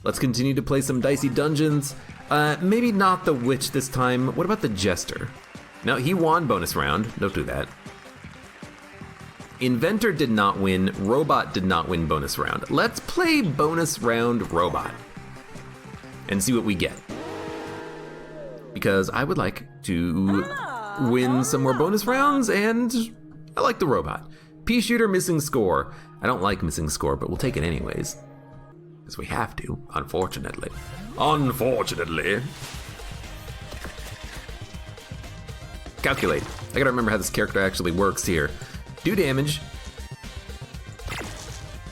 Let's continue to play some Dicey dungeons. Maybe not the Witch this time. What about the Jester? No, he won bonus round. Don't do that. Inventor did not win. Robot did not win bonus round. Let's play bonus round Robot and see what we get. Because I would like to win some more bonus rounds, and I like the Robot. Pea Shooter missing score. I don't like missing score, but we'll take it anyways. Because we have to, unfortunately. Unfortunately. Calculate. I gotta remember how this character actually works here. Do damage.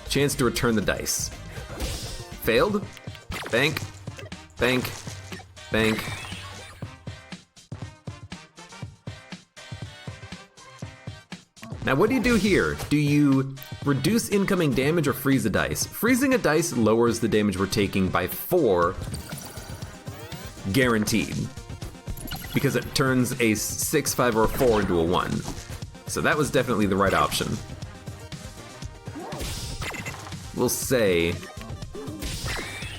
Chance to return the dice. Failed. Bank. Bank. Bank. Now what do you do here? Do you reduce incoming damage or freeze a dice? Freezing a dice lowers the damage we're taking by 4, guaranteed. Because it turns a 6, 5, or a 4 into a 1. So that was definitely the right option. We'll say,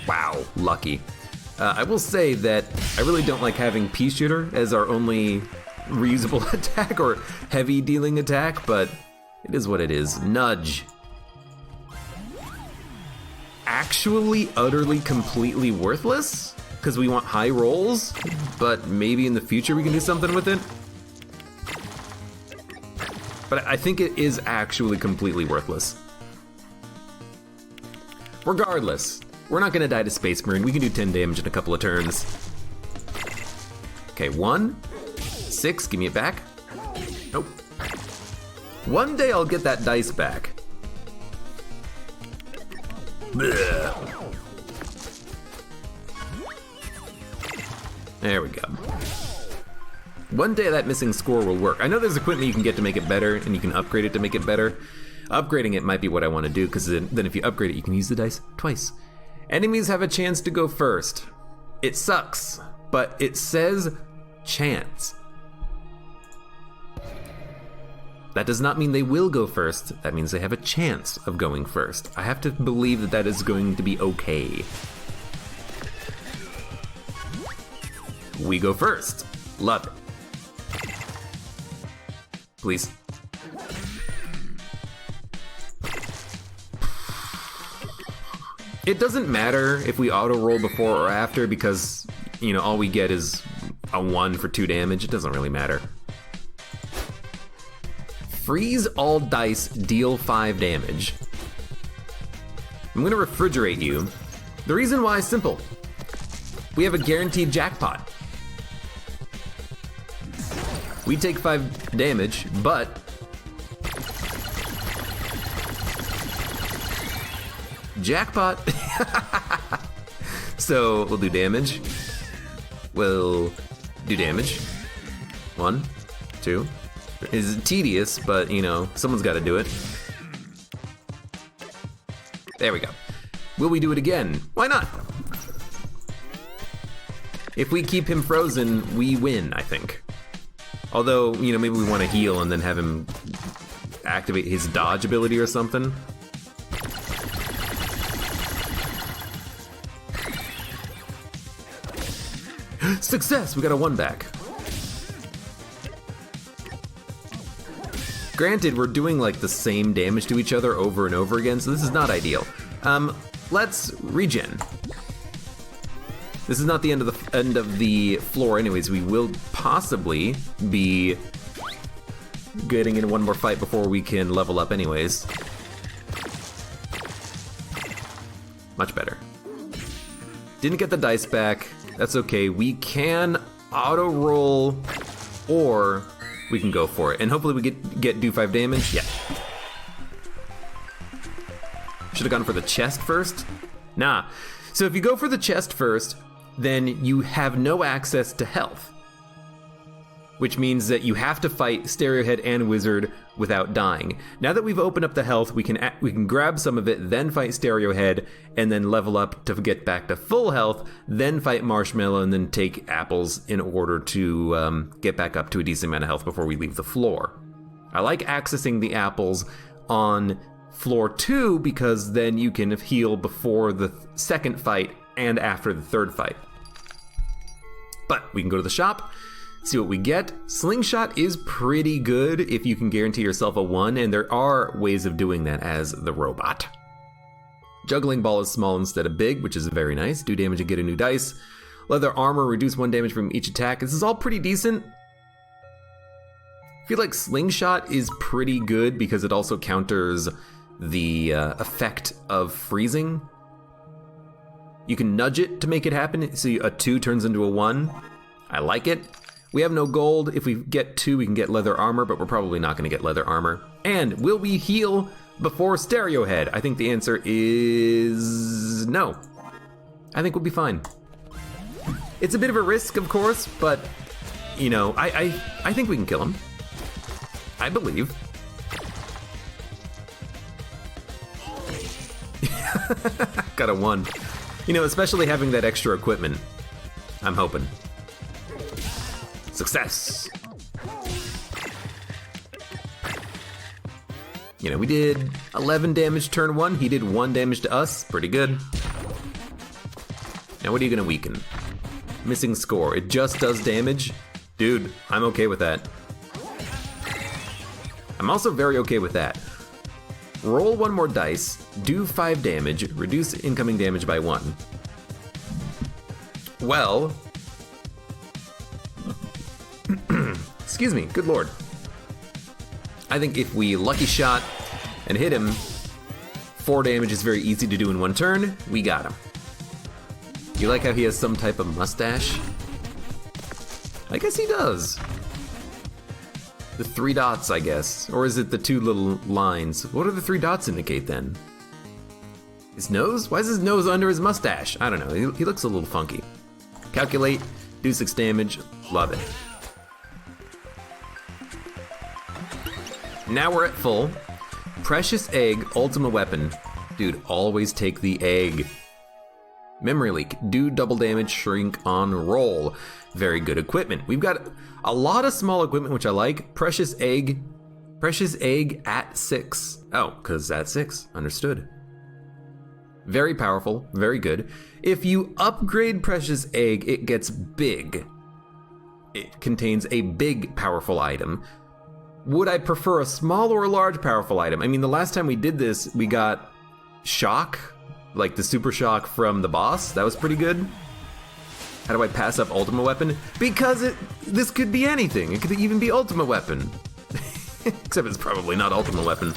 wow, lucky. I will say that I really don't like having Pea Shooter as our only reusable attack or heavy dealing attack, but it is what it is. Nudge. Actually, utterly, completely worthless? Because we want high rolls, but maybe in the future we can do something with it. But I think it is actually completely worthless. Regardless, we're not gonna die to Space Marine. We can do 10 damage in a couple of turns. Okay, 1, 6, give me it back. Nope. One day I'll get that dice back. Blech. There we go. One day that missing score will work. I know there's equipment you can get to make it better, and you can upgrade it to make it better. Upgrading it might be what I want to do, because then if you upgrade it, you can use the dice twice. Enemies have a chance to go first. It sucks, but it says chance. That does not mean they will go first. That means they have a chance of going first. I have to believe that that is going to be okay. We go first. Love it. Please. It doesn't matter if we auto roll before or after, because, you know, all we get is a 1 for 2 damage. It doesn't really matter. Freeze all dice, deal 5 damage. I'm gonna refrigerate you. The reason why is simple. We have a guaranteed jackpot. We take 5 damage, but jackpot. So we'll do damage. We'll do damage. 1, 2. It's tedious, but you know, someone's got to do it. There we go. Will we do it again? Why not? If we keep him frozen, we win, I think. Although, you know, maybe we want to heal and then have him activate his dodge ability or something. Success! We got a 1 back. Granted, we're doing like the same damage to each other over and over again, so this is not ideal. Let's regen. This is not the end of the floor anyways. We will possibly be getting in one more fight before we can level up anyways. Much better. Didn't get the dice back. That's okay. We can auto roll, or we can go for it. And hopefully we get do 5 damage. Yeah. Should have gone for the chest first. Nah. So if you go for the chest first, then you have no access to health, which means that you have to fight Stereohead and Wizard without dying. Now that we've opened up the health, we can grab some of it, then fight Stereohead, and then level up to get back to full health, then fight Marshmallow, and then take apples in order to get back up to a decent amount of health before we leave the floor. I like accessing the apples on floor 2 because then you can heal before the second fight and after the third fight. But we can go to the shop, see what we get. Slingshot is pretty good if you can guarantee yourself a 1, and there are ways of doing that as the robot. Juggling ball is small instead of big, which is very nice. Do damage and get a new dice. Leather armor, reduce 1 damage from each attack. This is all pretty decent. I feel like Slingshot is pretty good because it also counters the effect of freezing. You can nudge it to make it happen, so a 2 turns into a 1. I like it. We have no gold. If we get 2, we can get leather armor, but we're probably not going to get leather armor. And will we heal before Stereo Head? I think the answer is no. I think we'll be fine. It's a bit of a risk, of course, but, you know, I think we can kill him. I believe. Got a 1. You know, especially having that extra equipment. I'm hoping. Success! You know, we did 11 damage turn 1. He did 1 damage to us. Pretty good. Now what are you gonna weaken? Missing score. It just does damage? Dude, I'm okay with that. I'm also very okay with that. Roll 1 more dice, do 5 damage, reduce incoming damage by 1. Well... excuse me, good lord. I think if we lucky shot and hit him, 4 damage is very easy to do in 1 turn. We got him. You like how he has some type of mustache? I guess he does. The 3 dots, I guess. Or is it the 2 little lines? What do the 3 dots indicate then? His nose? Why is his nose under his mustache? I don't know, he looks a little funky. Calculate, do 6 damage, love it. Now we're at full. Precious Egg, Ultima Weapon. Dude, always take the egg. Memory Leak, do double damage, shrink on roll. Very good equipment. We've got a lot of small equipment, which I like. Precious Egg at 6. Oh, because at 6, understood. Very powerful, very good. If you upgrade Precious Egg, it gets big. It contains a big, powerful item. Would I prefer a small or a large, powerful item? I mean, the last time we did this, we got Shock, like the Super Shock from the boss. That was pretty good. How do I pass up Ultima Weapon? Because this could be anything. It could even be Ultima Weapon. Except it's probably not Ultima Weapon.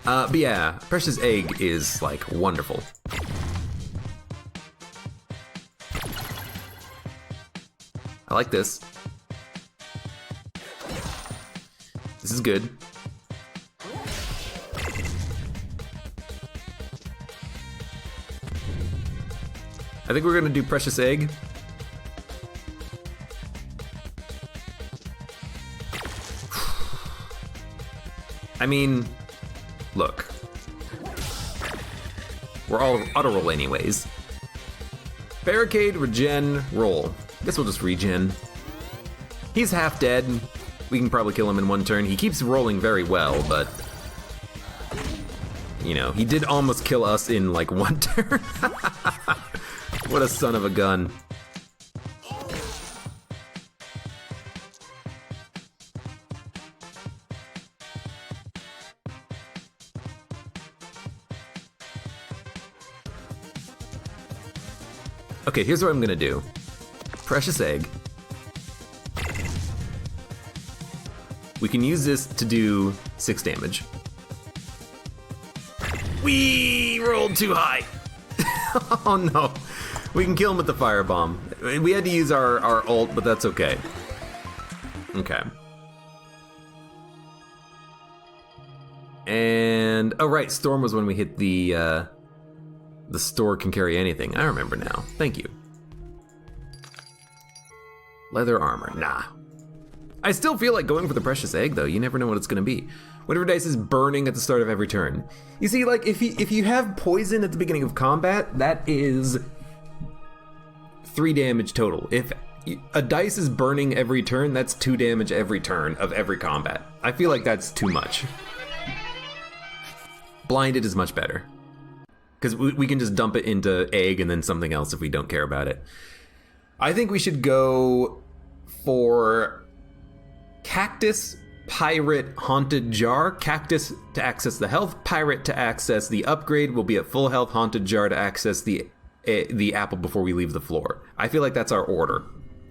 But yeah, Precious Egg is, like, wonderful. I like this. This is good. I think we're gonna do Precious Egg. I mean, look. We're all auto-roll anyways. Barricade, regen, roll. Guess we'll just regen. He's half dead. We can probably kill him in 1 turn. He keeps rolling very well, but... you know, he did almost kill us in, like, 1 turn. What a son of a gun. Okay, here's what I'm gonna do. Precious Egg. We can use this to do 6 damage. We rolled too high. Oh no. We can kill him with the firebomb. We had to use our ult, but that's okay. Okay. And, oh right, Storm was when we hit the store can carry anything. I remember now. Thank you. Leather armor, nah. I still feel like going for the Precious Egg though. You never know what it's gonna be. Whatever dice is burning at the start of every turn. You see, like, if you have poison at the beginning of combat, that is 3 damage total. If a dice is burning every turn, that's 2 damage every turn of every combat. I feel like that's too much. Blinded is much better. Because we can just dump it into egg and then something else if we don't care about it. I think we should go for Cactus, Pirate, Haunted Jar. Cactus to access the health, Pirate to access the upgrade. We'll be at full health, Haunted Jar to access the apple before we leave the floor. I feel like that's our order.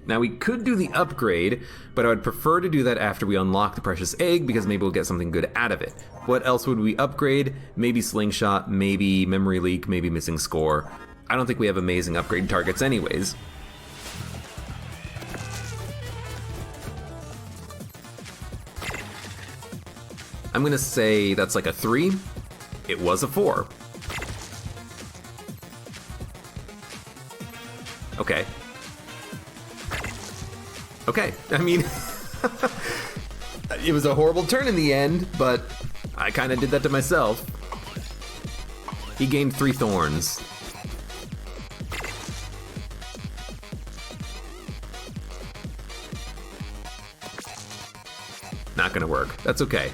Now we could do the upgrade, but I would prefer to do that after we unlock the precious egg because maybe we'll get something good out of it. What else would we upgrade? Maybe slingshot, maybe memory leak, maybe missing score. I don't think we have amazing upgrade targets anyways. I'm gonna say that's like a 3. It was a 4. Okay. Okay, I mean, it was a horrible turn in the end, but I kind of did that to myself. He gained 3 thorns. Not gonna work. That's okay.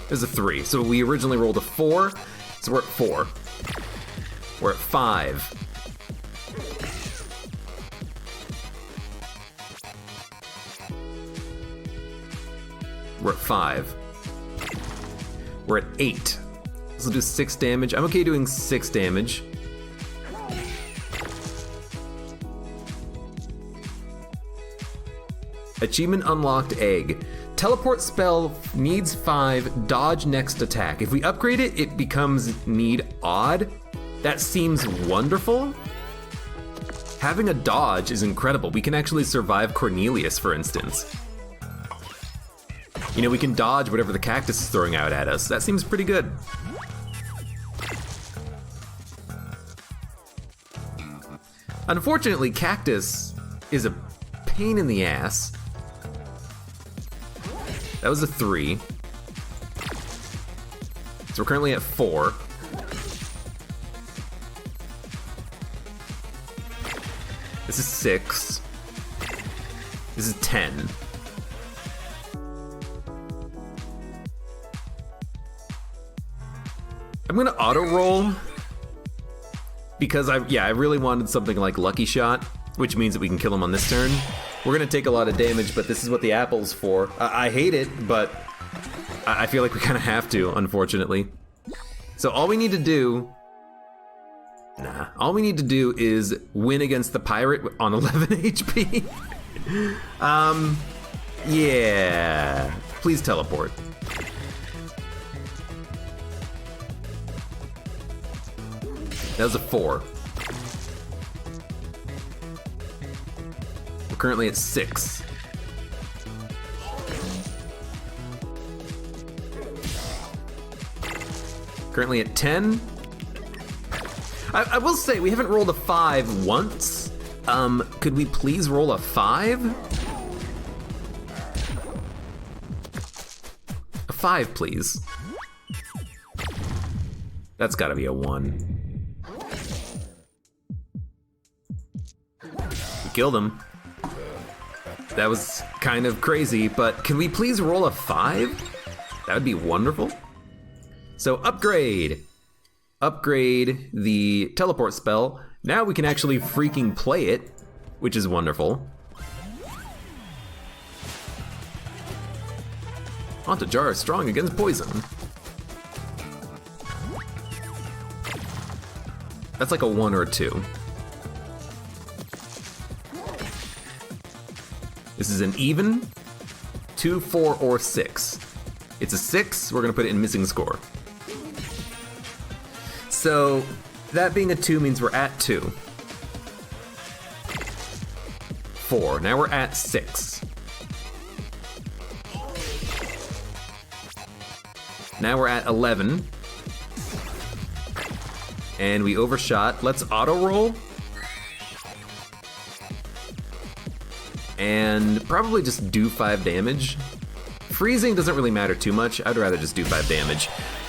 There's a 3. So we originally rolled a 4, so we're at 4. We're at 5. We're at 5. We're at 8. This will do 6 damage. I'm okay doing 6 damage. Achievement unlocked egg. Teleport spell needs 5, dodge next attack. If we upgrade it, it becomes need odd. That seems wonderful. Having a dodge is incredible. We can actually survive Cornelius, for instance. You know, we can dodge whatever the cactus is throwing out at us. That seems pretty good. Unfortunately, cactus is a pain in the ass. That was a 3. So we're currently at 4. This is 6. This is 10. I'm gonna auto roll because I really wanted something like Lucky Shot, which means that we can kill him on this turn. We're gonna take a lot of damage, but this is what the apple's for. I hate it, but I feel like we kind of have to, unfortunately. So all we need to do, all we need to do is win against the pirate on 11 HP. Yeah, please teleport. That was a 4. We're currently at 6. Currently at 10. I will say, we haven't rolled a 5 once. Could we please roll a 5? A 5, please. That's gotta be a 1. Killed him. That was kind of crazy, but can we please roll a 5? That would be wonderful. So upgrade. Upgrade the teleport spell. Now we can actually freaking play it, which is wonderful. Haunted Jar is strong against poison. That's like a 1 or a 2. This is an even, 2, 4, or 6. It's a 6, we're gonna put it in missing score. So, that being a 2 means we're at 2. 4, now we're at 6. Now we're at 11. And we overshot. Let's auto roll. And probably just do 5 damage. Freezing doesn't really matter too much. I'd rather just do 5 damage.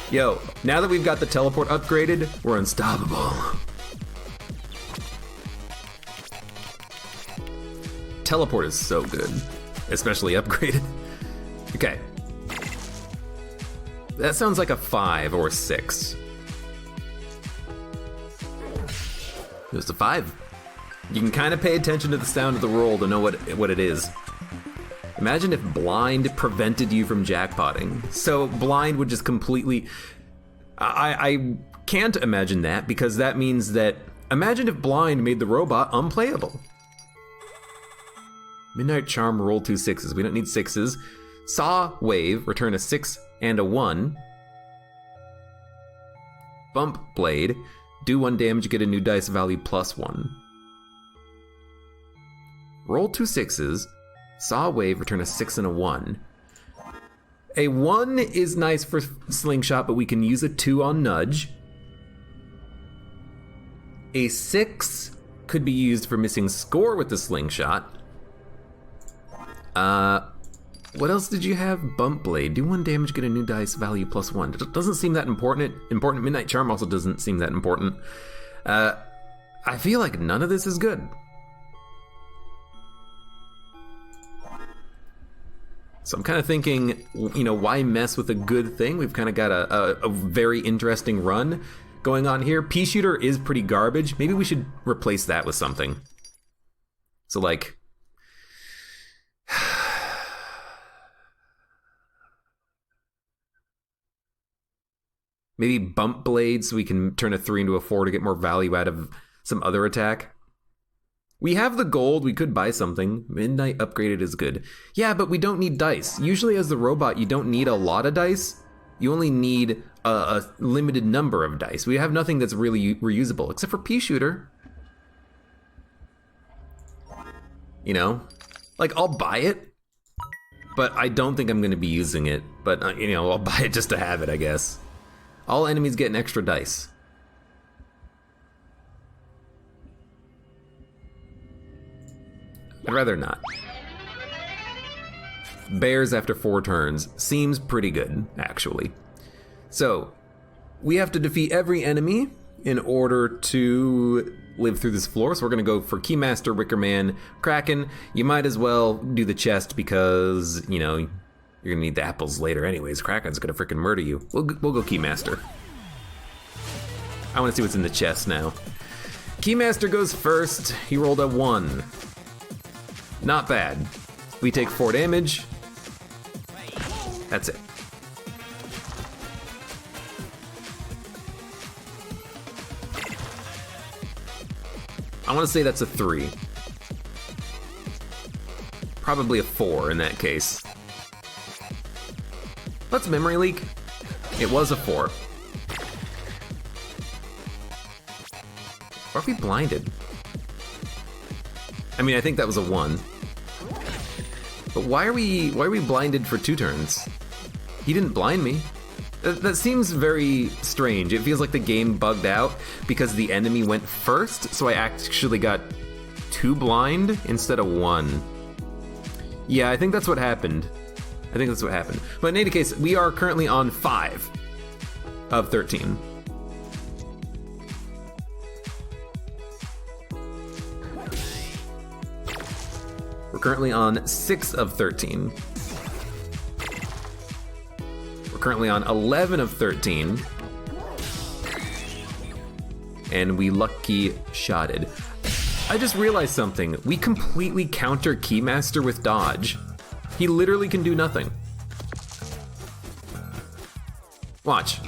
Yo, now that we've got the teleport upgraded, we're unstoppable. Teleport is so good, especially upgraded. Okay. That sounds like a 5 or a 6. It was a 5. You can kind of pay attention to the sound of the roll to know what it is. Imagine if blind prevented you from jackpotting. So blind would just completely... I can't imagine that, because that means that... Imagine if blind made the robot unplayable. Midnight Charm, roll 2 6s. We don't need 6s. Saw Wave, return a 6 and a 1. Bump Blade, do 1 damage, get a new dice value +1. Roll 2 6s. Saw Wave, return a 6 and a 1. A 1 is nice for Slingshot, but we can use a 2 on Nudge. A 6 could be used for missing score with the Slingshot. What else did you have? Bump Blade. Do 1 damage, get a new dice value +1. It doesn't seem that important. Midnight Charm also doesn't seem that important. I feel like none of this is good. So I'm kind of thinking, why mess with a good thing? We've kind of got a very interesting run going on here. Pea Shooter is pretty garbage. Maybe we should replace that with something. So like... Maybe Bump Blade so we can turn a 3 into a 4 to get more value out of some other attack. We have the gold, we could buy something. Midnight Upgraded is good. Yeah, but we don't need dice. Usually as the robot, you don't need a lot of dice. You only need a limited number of dice. We have nothing that's really reusable, except for Pea Shooter. Like, I'll buy it, but I don't think I'm gonna be using it. But, I'll buy it just to have it, I guess. All enemies get an extra dice. I'd rather not. Bears after 4 turns seems pretty good, actually. So, we have to defeat every enemy in order to live through this floor. So we're gonna go for Keymaster, Wickerman, Kraken. You might as well do the chest because, you're gonna need the apples later anyways. Kraken's gonna freaking murder you. We'll go Keymaster. I wanna see what's in the chest now. Keymaster goes first. He rolled a 1. Not bad. We take 4 damage. That's it. I wanna say that's a 3. Probably a 4 in that case. Let's memory leak. It was a 4. Or are we blinded? I mean, I think that was a 1. But why are we blinded for 2 turns? He didn't blind me. That seems very strange. It feels like the game bugged out because the enemy went first, so I actually got 2 blind instead of 1. Yeah, I think that's what happened. But in any case, we are currently on 5 of 13. We're currently on 6 of 13. We're currently on 11 of 13. And we lucky shotted. I just realized something. We completely counter Keymaster with dodge. He literally can do nothing. Watch.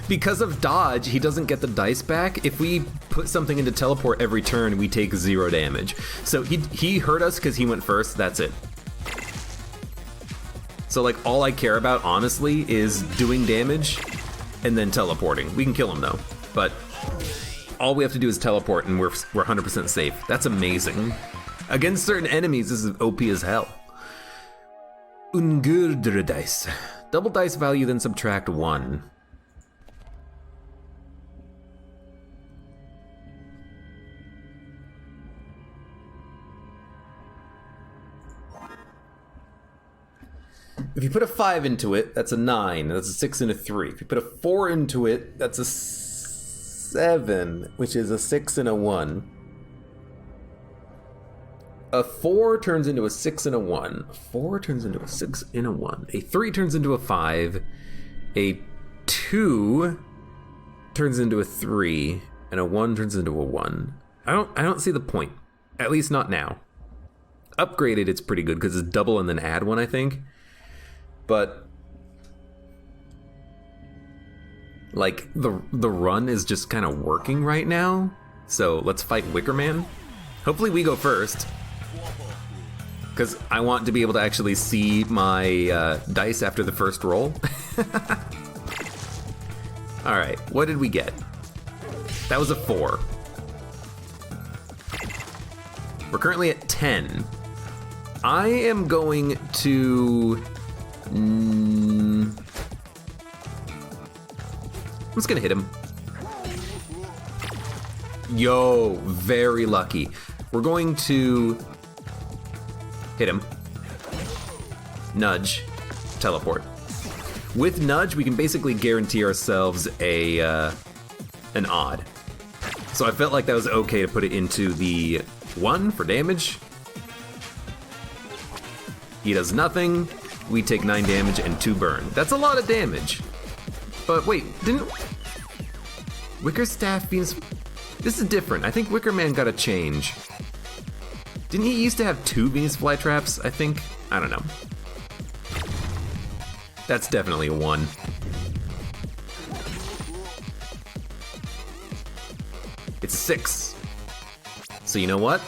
Because of dodge, he doesn't get the dice back. If we put something into teleport every turn, we take 0 damage. So he hurt us because he went first, that's it. So like all I care about, honestly, is doing damage and then teleporting. We can kill him though, but all we have to do is teleport and we're 100% safe. That's amazing. Against certain enemies, this is OP as hell. Ungurdur dice. Double dice value, then subtract 1. If you put a 5 into it, that's a 9. That's a 6 and a 3. If you put a 4 into it, that's a 7, which is a 6 and a 1. A 4 turns into a 6 and a 1. A 4 turns into a 6 and a 1. A 3 turns into a 5. A 2 turns into a 3. And a 1 turns into a 1. I don't see the point. At least not now. Upgraded, it's pretty good because it's double and then add 1, I think. But like the run is just kind of working right now. So let's fight Wicker Man. Hopefully we go first, because I want to be able to actually see my dice after the first roll. All right, what did we get? That was a 4. We're currently at 10. I am going to... I'm just gonna hit him. Yo, very lucky. We're going to hit him. Nudge. Teleport. With nudge, we can basically guarantee ourselves an odd. So I felt like that was okay to put it into the 1 for damage. He does nothing. We take 9 damage and 2 burn. That's a lot of damage. But wait, didn't Wicker Staff Venus... This is different. I think Wicker Man got a change. Didn't he used to have 2 Venus flytraps, I think? I don't know. That's definitely a 1. It's a 6. So you know what?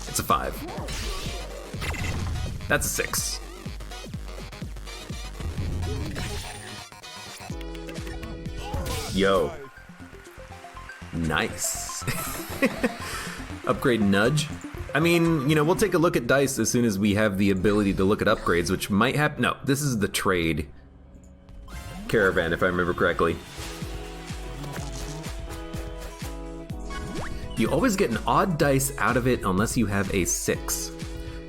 It's a 5. That's a 6. Yo. Nice. Upgrade nudge. I mean, you know, we'll take a look at dice as soon as we have the ability to look at upgrades, which might happen. No, this is the trade caravan, if I remember correctly. You always get an odd dice out of it unless you have a 6.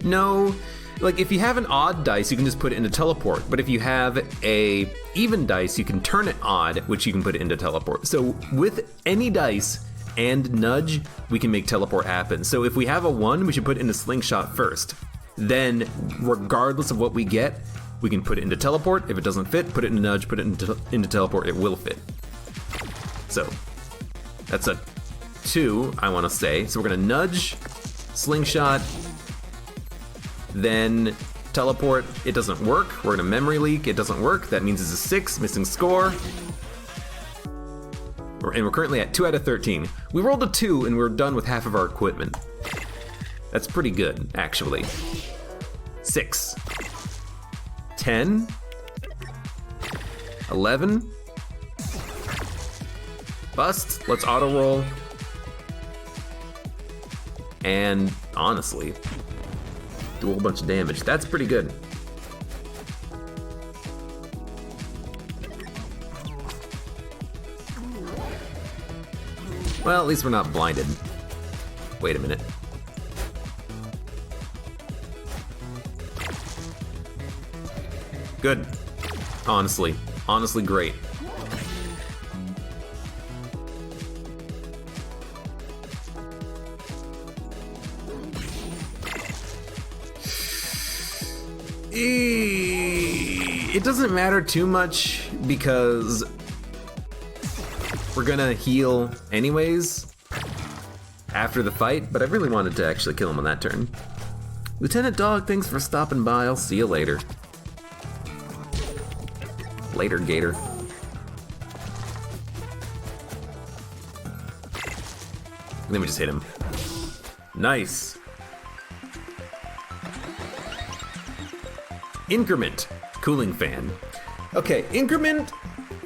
No, like if you have an odd dice, you can just put it into teleport. But if you have a even dice, you can turn it odd, which you can put it into teleport. So with any dice and nudge, we can make teleport happen. So if we have a 1, we should put it into slingshot first. Then, regardless of what we get, we can put it into teleport. If it doesn't fit, put it into nudge, put it into teleport, it will fit. So, that's a 2, I want to say. So we're going to nudge, slingshot, then teleport. It doesn't work. We're going to memory leak. It doesn't work. That means it's a 6, missing score. And we're currently at 2 out of 13. We rolled a 2 and we're done with half of our equipment. That's pretty good, actually. 6. 10. 11. Bust. Let's auto roll. And honestly, do a whole bunch of damage. That's pretty good. Well, at least we're not blinded. Wait a minute. Good. Honestly great. It doesn't matter too much because we're gonna heal anyways after the fight, but I really wanted to actually kill him on that turn. Lieutenant Dog, thanks for stopping by. I'll see you later. Later, Gator. And then we just hit him. Nice. Increment. Cooling fan. Okay, increment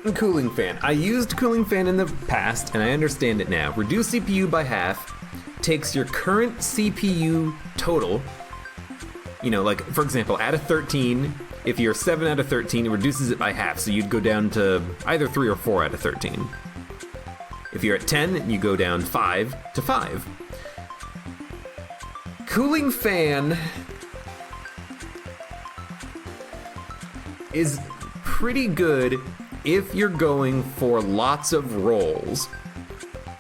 and cooling fan. I used cooling fan in the past and I understand it now. Reduce CPU by half, takes your current CPU total, you know, like for example, out of 13, if you're 7 out of 13, it reduces it by half, so you'd go down to either 3 or 4 out of 13. If you're at 10, you go down 5 to 5. Cooling fan is pretty good if you're going for lots of rolls.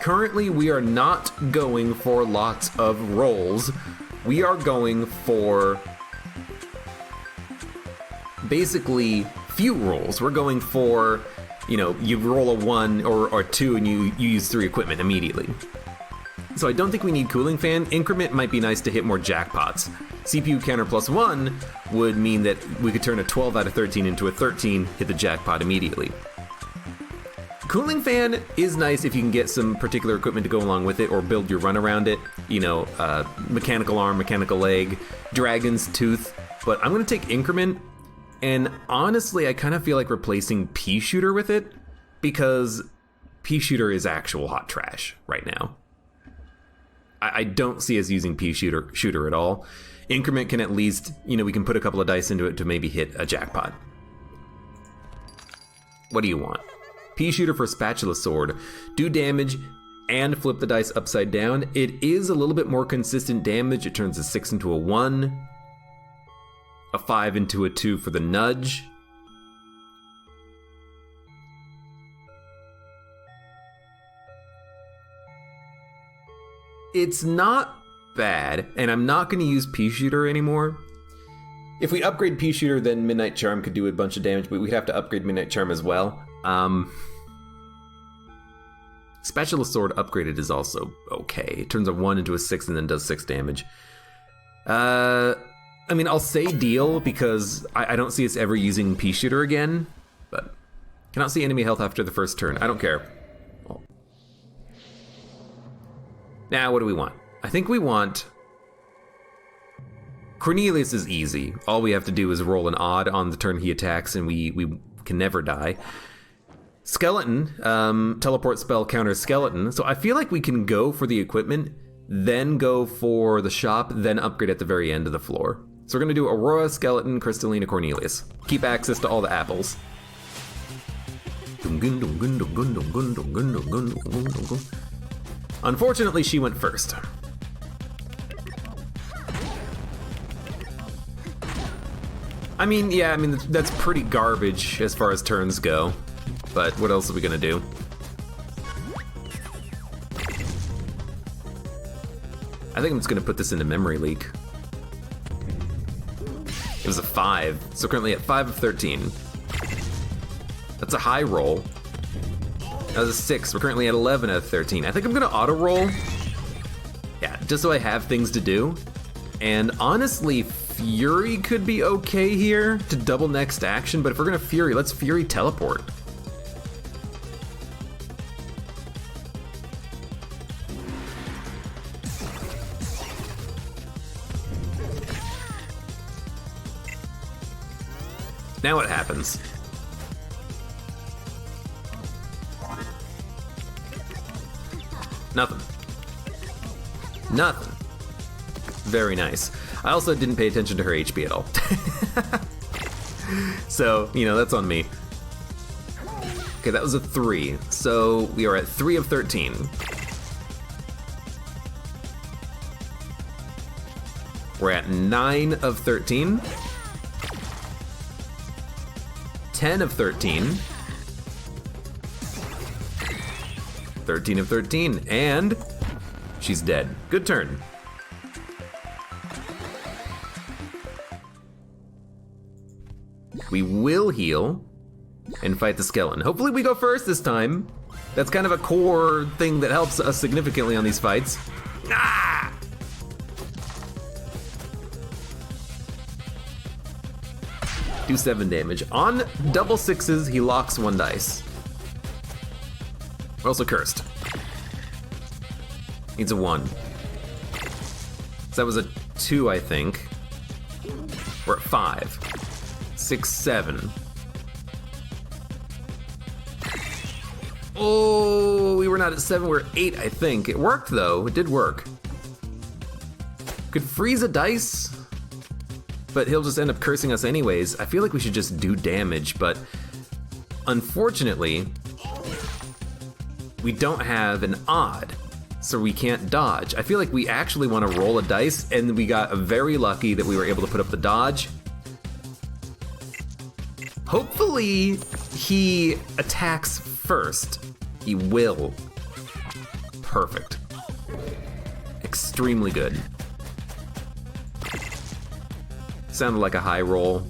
Currently, we are not going for lots of rolls. we are going for basically few rolls. We're going for, you know, you roll a 1 or 2 and you use 3 equipment immediately. So I don't think we need Cooling Fan. Increment might be nice to hit more jackpots. CPU counter +1 would mean that we could turn a 12 out of 13 into a 13, hit the jackpot immediately. Cooling Fan is nice if you can get some particular equipment to go along with it or build your run around it. You know, mechanical arm, mechanical leg, dragon's tooth. But I'm gonna take Increment, and honestly, I kind of feel like replacing Pea Shooter with it because Pea Shooter is actual hot trash right now. I don't see us using Pea Shooter at all. Increment can at least, you know, we can put a couple of dice into it to maybe hit a jackpot. What do you want? Pea Shooter for Spatula Sword. Do damage and flip the dice upside down. It is a little bit more consistent damage. It turns a 6 into a 1. A 5 into a 2 for the nudge. It's not bad, and I'm not going to use Pea Shooter anymore. If we upgrade Pea Shooter, then Midnight Charm could do a bunch of damage, but we'd have to upgrade Midnight Charm as well. Spatula Sword upgraded is also okay. It turns a 1 into a 6 and then does 6 damage. I mean, I'll say deal because I don't see us ever using Pea Shooter again, but cannot see enemy health after the first turn. I don't care. Well. Now, what do we want? I think we want... Cornelius is easy. All we have to do is roll an odd on the turn he attacks and we can never die. Skeleton, teleport spell counters Skeleton. So I feel like we can go for the equipment, then go for the shop, then upgrade at the very end of the floor. So we're gonna do Aurora, Skeleton, Crystalina, Cornelius. Keep access to all the apples. Unfortunately, she went first. I mean, yeah, that's pretty garbage as far as turns go. But what else are we gonna do? I think I'm just gonna put this into memory leak. It was a 5, so currently at 5 of 13. That's a high roll. That was a 6, we're currently at 11 out of 13. I think I'm gonna auto roll. Yeah, just so I have things to do. And honestly, Fury could be okay here to double next action, but if we're gonna Fury, let's Fury teleport. Now what happens? Nothing. Nothing. Very nice. I also didn't pay attention to her HP at all. So, you know, that's on me. Okay, that was a 3. So we are at 3 of 13. We're at 9 of 13. 10 of 13. 13 of 13, and she's dead. Good turn. We will heal and fight the skeleton. Hopefully we go first this time. That's kind of a core thing that helps us significantly on these fights. Ah! Do 7 damage. On double 6s, he locks 1 dice. We're also cursed. Needs a 1. So that was a 2, I think. We're at 5. 6, 7. Oh, we were not at 7, we're at 8, I think. It worked though, it did work. Could freeze a dice, but he'll just end up cursing us anyways. I feel like we should just do damage, but unfortunately, we don't have an odd, so we can't dodge. I feel like we actually want to roll a dice, and we got very lucky that we were able to put up the dodge. Hopefully, he attacks first. He will. Perfect. Extremely good. sounded like a high roll.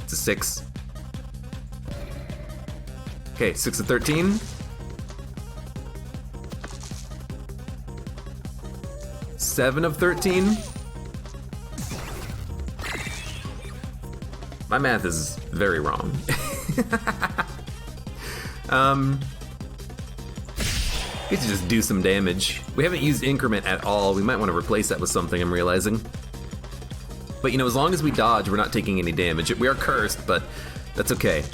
It's a 6. Okay, 6 of 13. 7 of 13. My math is very wrong. We should just do some damage. We haven't used increment at all. We might want to replace that with something, I'm realizing. But you know, as long as we dodge, we're not taking any damage. We are cursed, but that's okay.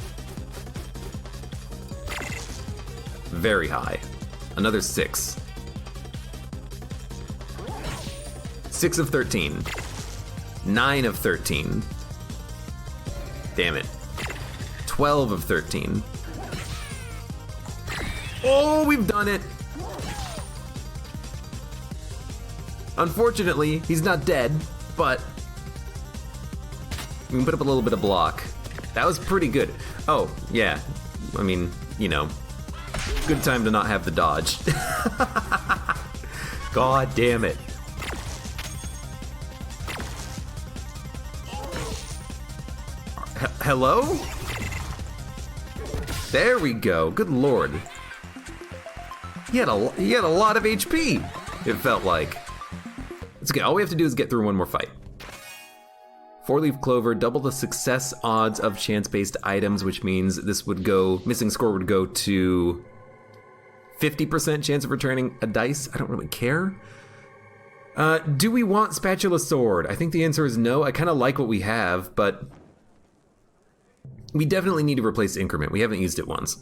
Very high. Another 6. 6 of 13. 9 of 13. Damn it. 12 of 13. Oh, we've done it! Unfortunately, he's not dead, but we can put up a little bit of block. That was pretty good. Oh, yeah. I mean, you know, good time to not have the dodge. God damn it. Hello? There we go. Good lord. He had a lot of HP, it felt like. It's okay. All we have to do is get through one more fight. 4-leaf clover, double the success odds of chance-based items, which means this would go, missing score would go to 50% chance of returning a dice. I don't really care. Do we want spatula sword? I think the answer is no. I kind of like what we have, but we definitely need to replace increment. We haven't used it once.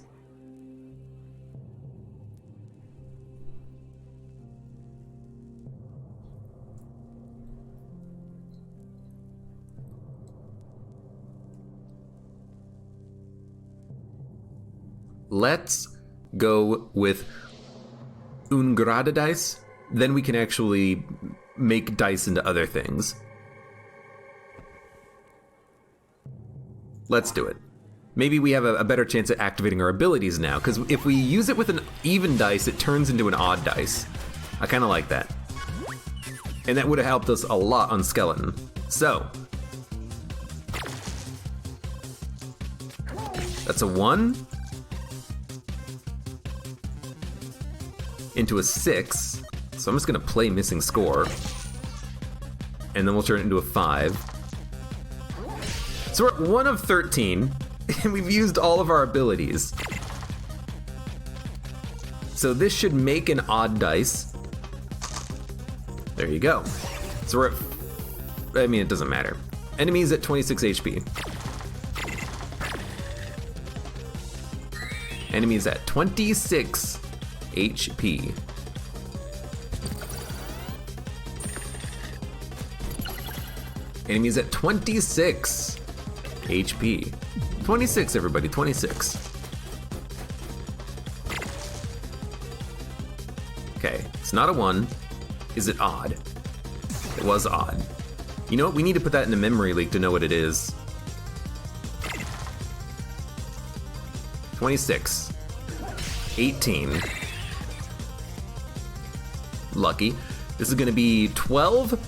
Let's go with Ungrada dice. Then we can actually make dice into other things. Let's do it. Maybe we have a better chance at activating our abilities now, because if we use it with an even dice, it turns into an odd dice. I kind of like that. And that would have helped us a lot on Skeleton. So, that's a 1. Into a 6. So I'm just gonna play missing score. And then we'll turn it into a 5. So we're at 1 of 13, and we've used all of our abilities. So this should make an odd dice. There you go. So we're at, I mean, it doesn't matter. Enemies at 26 HP. Enemies at 26 HP. Enemies at 26 HP. 26, everybody, 26. Okay, it's not a 1. Is it odd? It was odd. You know what? We need to put that in the memory leak to know what it is. 26. 18. Lucky. This is gonna be 12.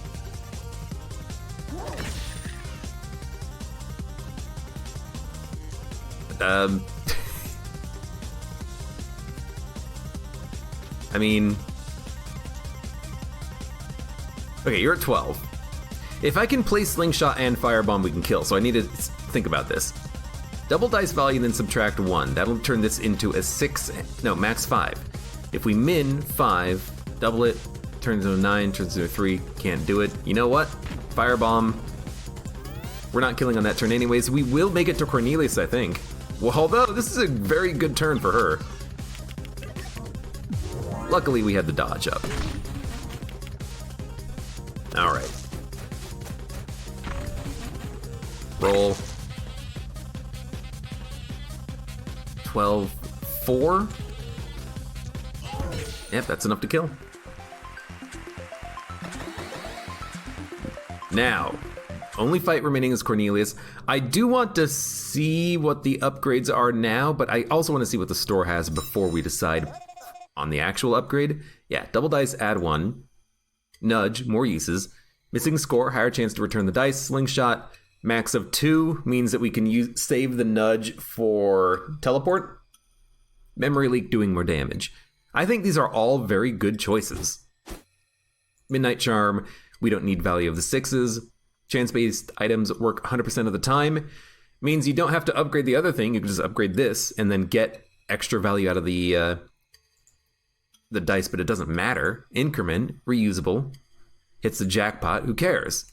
I mean, okay, you're at 12. If I can place slingshot and firebomb, we can kill. So I need to think about this. Double dice value, then subtract 1. That'll turn this into a 6, no, max 5. If we min 5, double it, turns into a 9, turns into a 3, can't do it. You know what? Firebomb. We're not killing on that turn anyways. We will make it to Cornelius, I think. Well, although this is a very good turn for her. Luckily, we had the dodge up. All right. Roll. 12, 4. Yep, that's enough to kill. Now, only fight remaining is Cornelius. I do want to see what the upgrades are now, but I also want to see what the store has before we decide on the actual upgrade. Yeah, double dice, add 1. Nudge, more uses. Missing score, higher chance to return the dice. Slingshot, max of 2 means that we can save the nudge for teleport. Memory leak, doing more damage. I think these are all very good choices. Midnight Charm, we don't need value of the 6s. Chance-based items work 100% of the time. Means you don't have to upgrade the other thing, you can just upgrade this and then get extra value out of the dice, but it doesn't matter. Increment, reusable. Hits the jackpot, who cares?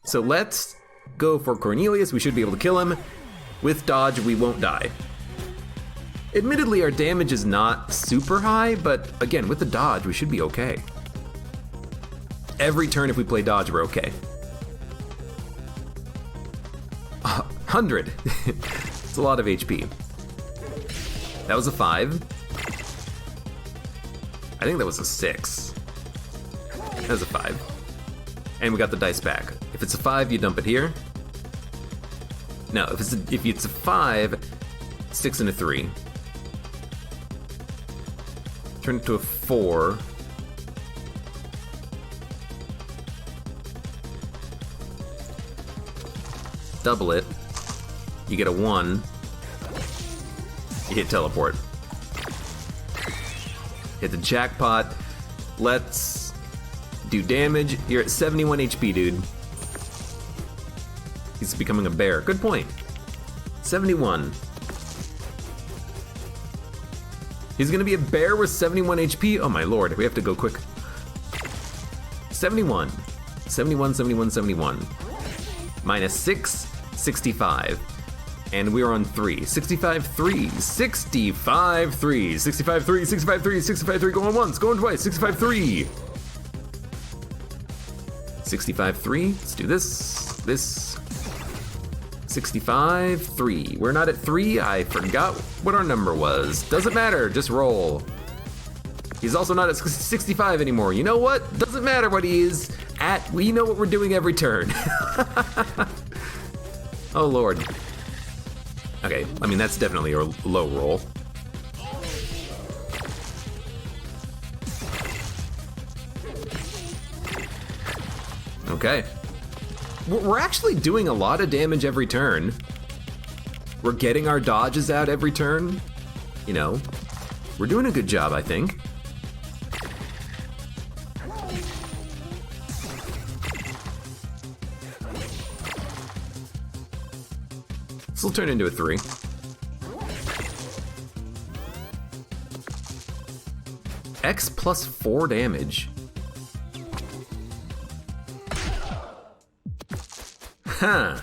So let's go for Cornelius, we should be able to kill him. With dodge, we won't die. Admittedly, our damage is not super high, but again, with the dodge, we should be okay. Every turn if we play dodge, we're okay. 100. It's a lot of HP. That was a 5. I think that was a 6. That was a 5. And we got the dice back. If it's a 5, you dump it here. No, if it's a 5, 6 and a 3. Turn it to a 4. Double it. You get a 1. You hit teleport. Hit the jackpot. Let's do damage. You're at 71 HP, dude. He's becoming a bear. Good point. 71. He's gonna be a bear with 71 HP? Oh my lord, we have to go quick. 71. 71, 71, 71. Minus 6, 65. And we're on 3. 65 3s. 65 3s. 65 3s. 65 3s. 65 3. Going once. Going twice. 65 3. 65 3. Let's do this. This. 65 3. We're not at 3. I forgot what our number was. Doesn't matter. Just roll. He's also not at 65 anymore. You know what? Doesn't matter what he is at. We know what we're doing every turn. Oh lord. Okay, I mean that's definitely a low roll. Okay. We're actually doing a lot of damage every turn. We're getting our dodges out every turn. You know, we're doing a good job, I think. This will turn into a 3. X plus 4 damage. Huh.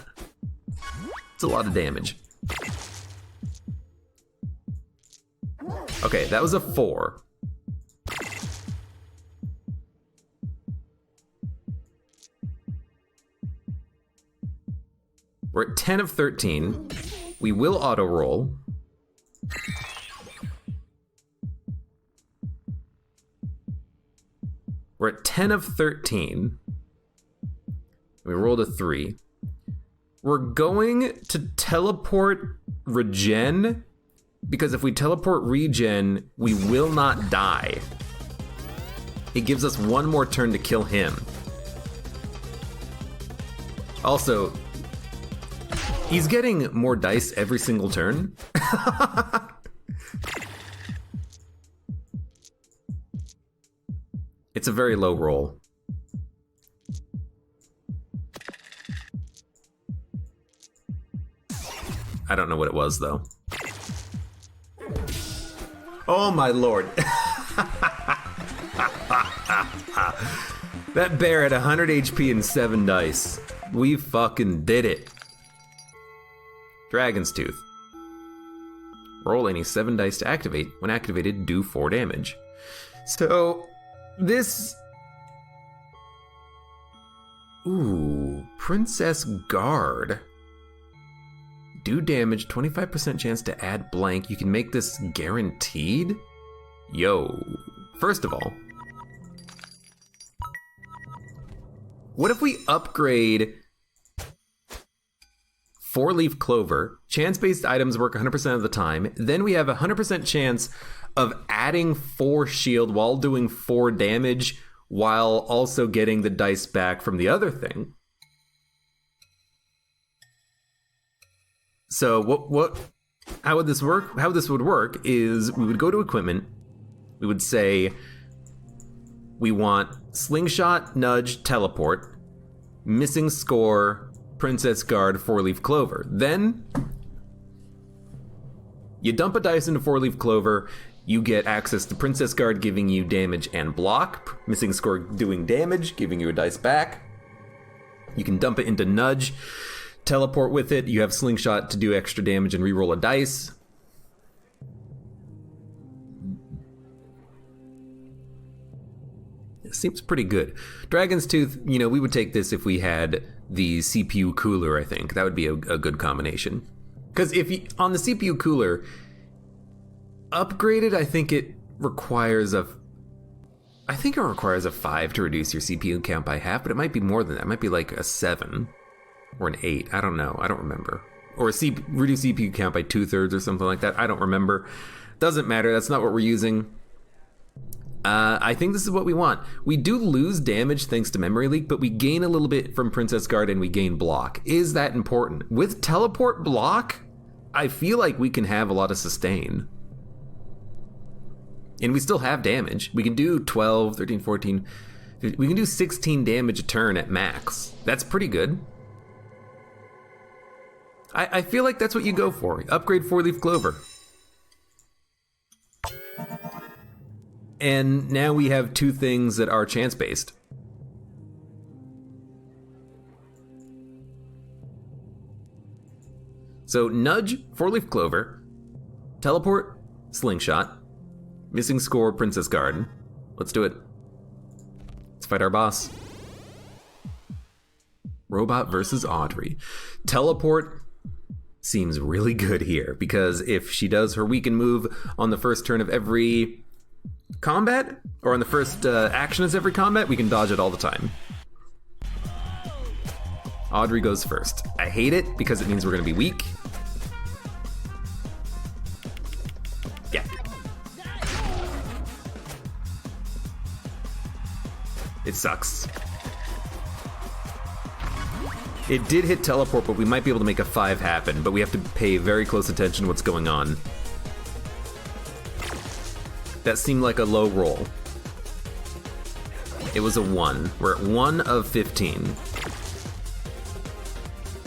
It's a lot of damage. Okay, that was a 4. We're at 10 of 13. We will auto roll. We're at 10 of 13. We rolled a 3. We're going to teleport regen, because if we teleport regen, we will not die. It gives us one more turn to kill him. Also, he's getting more dice every single turn. It's a very low roll. I don't know what it was, though. Oh my lord. That bear had 100 HP and 7 dice. We fucking did it. Dragon's Tooth. Roll any 7 dice to activate. When activated, do 4 damage. So, this... Ooh, Princess Guard. Do damage, 25% chance to add blank. You can make this guaranteed? Yo. First of all, what if we upgrade 4-leaf clover? Chance-based items work 100% of the time. Then we have a 100% chance of adding 4 shield while doing 4 damage while also getting the dice back from the other thing. So how would this work? How this would work is we would go to equipment. We would say we want slingshot, nudge, teleport, missing score, princess guard, 4-leaf clover. Then you dump a dice into 4-leaf clover. You get access to princess guard, giving you damage and block. Missing score doing damage, giving you a dice back. You can dump it into nudge. Teleport with it, you have slingshot to do extra damage and reroll a dice. It seems pretty good. Dragon's Tooth, we would take this if we had the CPU cooler, I think. That would be a good combination. Because on the CPU cooler, upgraded, I think it requires a 5 to reduce your CPU count by half, but it might be more than that. It might be like a 7. Or an 8, I don't know, I don't remember. Or reduce CPU count by 2/3 or something like that, I don't remember. Doesn't matter, that's not what we're using. I think this is what we want. We do lose damage thanks to memory leak, but we gain a little bit from Princess Guard and we gain block. Is that important? With teleport block, I feel like we can have a lot of sustain. And we still have damage. We can do 12, 13, 14, we can do 16 damage a turn at max. That's pretty good. I feel like that's what you go for. Upgrade 4-leaf clover. And now we have 2 things that are chance-based. So nudge, 4-leaf clover, teleport, slingshot, missing score, princess guard. Let's do it. Let's fight our boss. Robot versus Audrey. Teleport seems really good here, because if she does her weaken move on the first turn of every combat, or on the first action of every combat, we can dodge it all the time. Audrey goes first. I hate it because it means we're gonna be weak. Yeah. It sucks. It did hit teleport, but we might be able to make a 5 happen, but we have to pay very close attention to what's going on. That seemed like a low roll. It was a 1. We're at 1 of 15.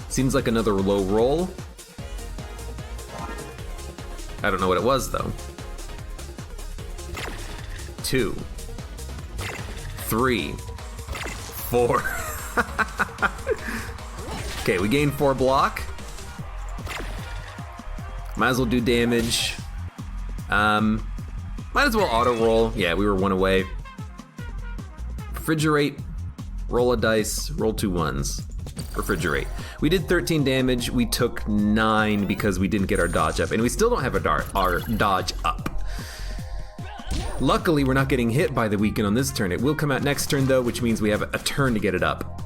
Seems like another low roll. I don't know what it was, though. 2. 3. 4. Okay, we gained 4 block. Might as well do damage. Might as well auto roll. Yeah, we were 1 away. Refrigerate. Roll a dice. Roll 2 1s. Refrigerate. We did 13 damage. We took 9 because we didn't get our dodge up. And we still don't have our dodge up. Luckily, we're not getting hit by the weaken on this turn. It will come out next turn, though, which means we have a turn to get it up.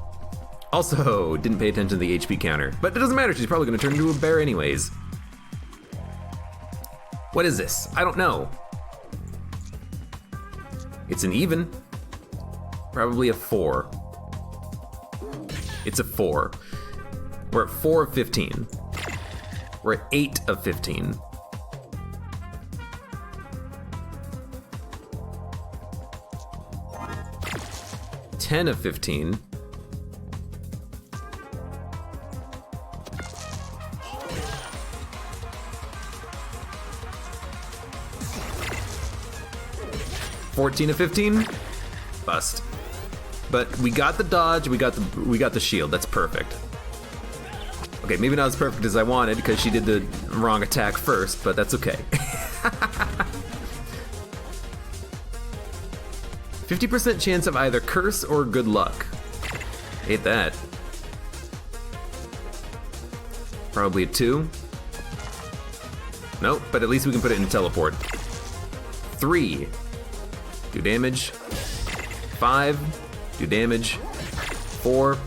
Also, didn't pay attention to the HP counter. But it doesn't matter, she's probably gonna turn into a bear anyways. What is this? I don't know. It's an even. Probably a 4. It's a 4. We're at 4 of 15. We're at 8 of 15. $10 of 15. $14 of 15. Bust. But we got the dodge, we got the shield. That's perfect. Okay, maybe not as perfect as I wanted because she did the wrong attack first, but that's okay. 50% chance of either curse or good luck. Hate that. Probably a 2. Nope, but at least we can put it in teleport. 3. Do damage. 5. Do damage. 4.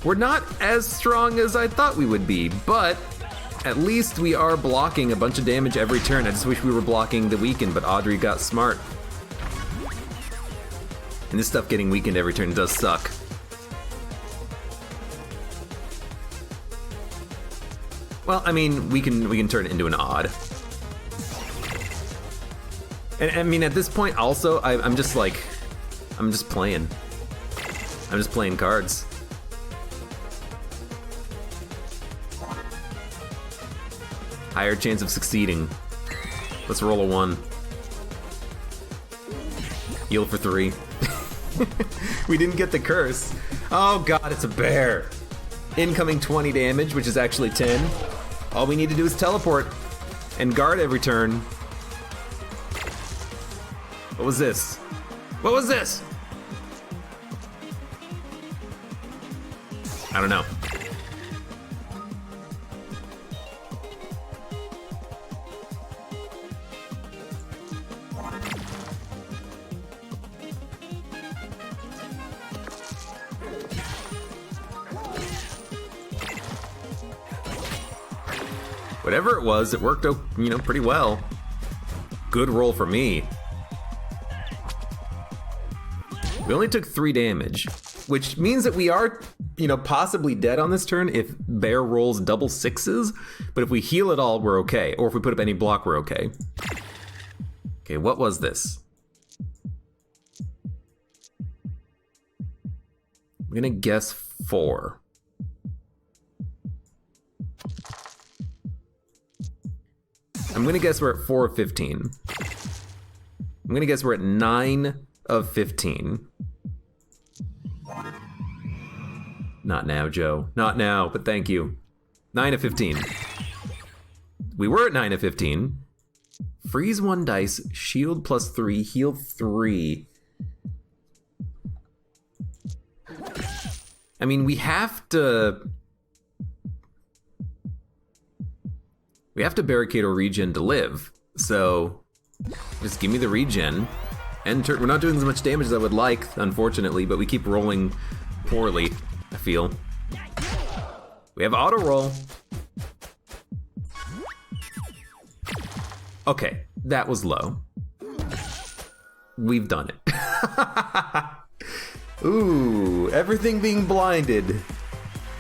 We're not as strong as I thought we would be, but at least we are blocking a bunch of damage every turn. I just wish we were blocking the weaken, but Audrey got smart. And this stuff getting weakened every turn does suck. Well, I mean, we can turn it into an odd. And I mean, at this point, also, I'm just like, I'm just playing cards. Higher chance of succeeding. Let's roll a 1. Heal for 3. We didn't get the curse. Oh god, it's a bear. Incoming 20 damage, which is actually 10. All we need to do is teleport and guard every turn. What was this? What was this? I don't know. Whatever it was, it worked, you know, pretty well. Good roll for me. We only took 3 damage, which means that we are, you know, possibly dead on this turn if bear rolls double 6s, but if we heal at all, we're okay. Or if we put up any block, we're okay. Okay, what was this? I'm gonna guess 4. I'm gonna guess we're at 4 of 15. I'm gonna guess we're at 9 of 15. Not now, Joe. Not now, but thank you. 9 of 15. We were at 9 of 15. Freeze 1 dice, shield plus 3, heal 3. I mean, we have to barricade or regen to live, so just give me the regen. And we're not doing as much damage as I would like, unfortunately, but we keep rolling poorly, I feel. We have auto roll. Okay, that was low. We've done it. Ooh, everything being blinded.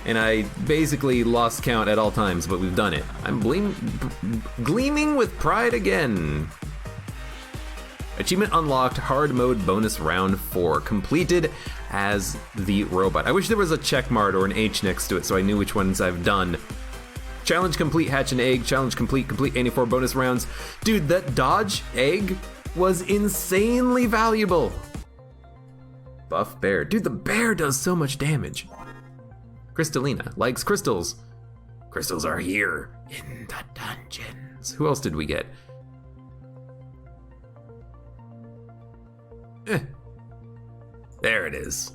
And I basically lost count at all times, but we've done it. I'm gleaming with pride again. Achievement unlocked, hard mode bonus round 4, completed as the robot. I wish there was a check mark or an H next to it so I knew which ones I've done. Challenge complete, hatch an egg. Challenge complete, complete 84 bonus rounds. Dude, that dodge egg was insanely valuable. Buff bear. Dude, the bear does so much damage. Crystalina likes crystals. Crystals are here in the dungeons. Who else did we get? There it is.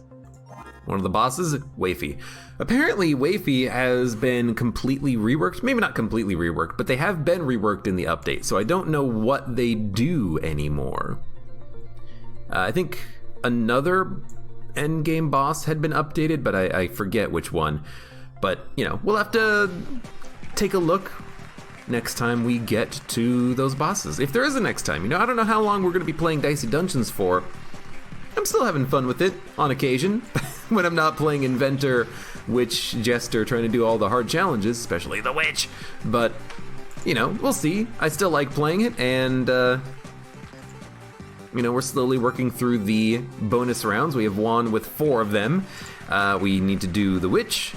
One of the bosses, Wafy. Apparently, Wafy has been completely reworked. Maybe not completely reworked, but they have been reworked in the update, so I don't know what they do anymore. I think another endgame boss had been updated, but I forget which one. But, you know, we'll have to take a look next time we get to those bosses. If there is a next time, you know, I don't know how long we're going to be playing Dicey Dungeons for. I'm still having fun with it on occasion when I'm not playing Inventor, Witch, Jester, trying to do all the hard challenges, especially the Witch. But, you know, we'll see. I still like playing it, and, you know, we're slowly working through the bonus rounds. We have won with 4 of them. We need to do the Witch,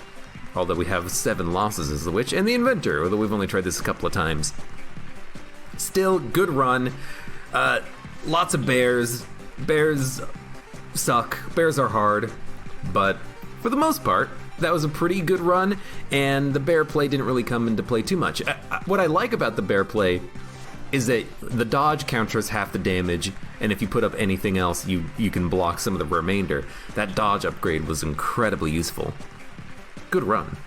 although we have 7 losses as the Witch, and the Inventor, although we've only tried this a couple of times. Still, good run. Lots of bears. Bears suck. Bears are hard. But for the most part, that was a pretty good run, and the bear play didn't really come into play too much. What I like about the bear play is that the dodge counters half the damage, and if you put up anything else, you can block some of the remainder. That dodge upgrade was incredibly useful. Good run.